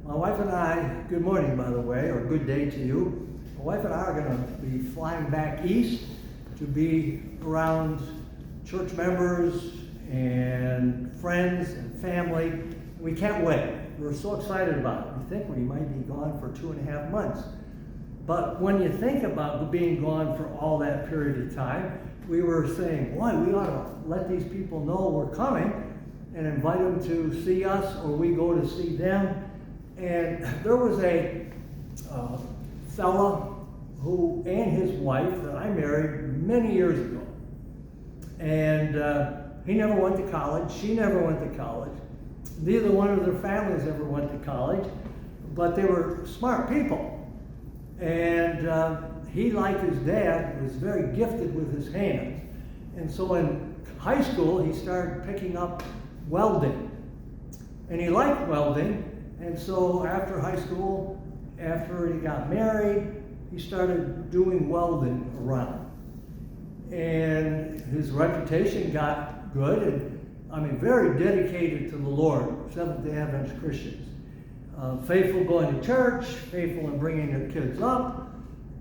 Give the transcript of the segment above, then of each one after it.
My wife and I, good morning by the way, or good day to you. My wife and I are going to be flying back east to be around church members and friends and family. We can't wait. We're so excited about it. We think we might be gone for 2.5 months. But when you think about being gone for all that period of time, we were saying, boy, we ought to let these people know we're coming and invite them to see us, or we go to see them. And there was a fella who and his wife that I married many years ago. And he never went to college. She never went to college. Neither one of their families ever went to college. But they were smart people. And he, like his dad, was very gifted with his hands. And so in high school, he started picking up welding. And he liked welding. And so after high school, after he got married, he started doing welding around. And his reputation got good, and very dedicated to the Lord, Seventh-day Adventist Christians. Faithful going to church, faithful in bringing their kids up,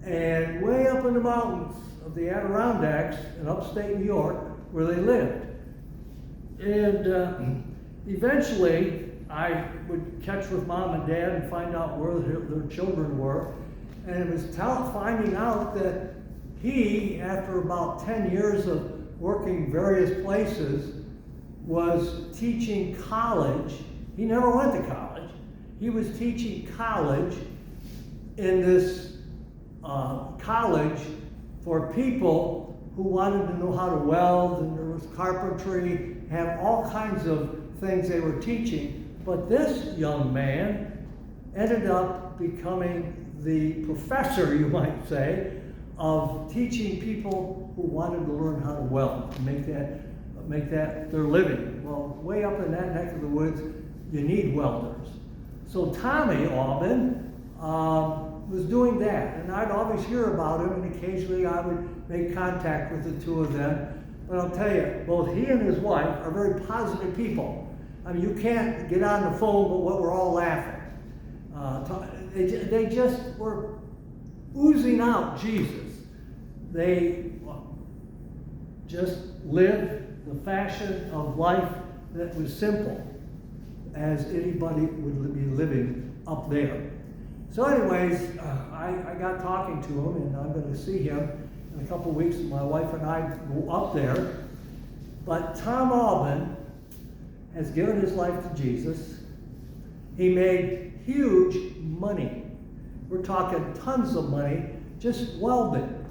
and way up in the mountains of the Adirondacks in upstate New York, where they lived. And eventually, I would catch with mom and dad and find out where their children were. And it was finding out that he, after about 10 years of working various places, was teaching college. He never went to college. He was teaching college in this college for people who wanted to know how to weld, and there was carpentry, have all kinds of things they were teaching. But this young man ended up becoming the professor, you might say, of teaching people who wanted to learn how to weld, and make that their living. Well, way up in that neck of the woods, you need welders. So Tommy Aubin was doing that, and I'd always hear about him, and occasionally I would make contact with the two of them. But I'll tell you, both he and his wife are very positive people. You can't get on the phone, but we're all laughing. They just were oozing out Jesus. They just lived the fashion of life that was simple, as anybody would be living up there. So anyways, I got talking to him, and I'm going to see him in a couple of weeks. My wife and I go up there. But Tom Aubin has given his life to Jesus. He made huge money. We're talking tons of money just welding.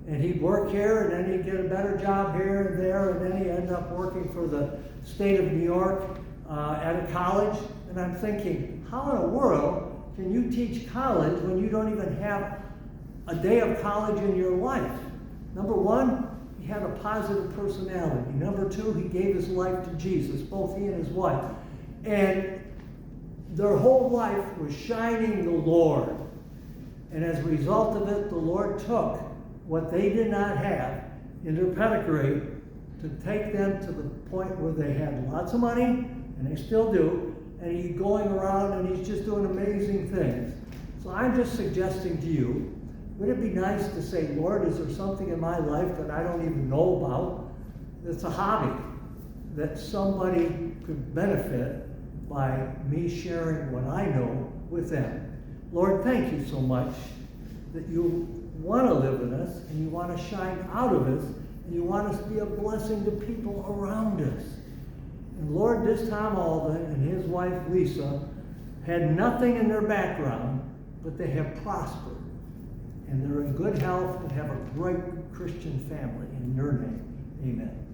And he'd work here, and then he'd get a better job here and there, and then he'd end up working for the state of New York at a college. And I'm thinking, how in the world can you teach college when you don't even have a day of college in your life? Number one, he had a positive personality. Number two, he gave his life to Jesus, both he and his wife. And their whole life was shining the Lord. And as a result of it, the Lord took what they did not have in their pedigree to take them to the point where they had lots of money, and they still do, and he's going around and he's just doing amazing things. So I'm just suggesting to you, would it be nice to say, Lord, is there something in my life that I don't even know about? That's a hobby that somebody could benefit by me sharing what I know with them. Lord, thank you so much that you want to live in us, and you want to shine out of us, and you want us to be a blessing to people around us. And Lord, this Tom Aubin and his wife Lisa had nothing in their background, but they have prospered. And they're in good health and have a great Christian family in your name. Amen.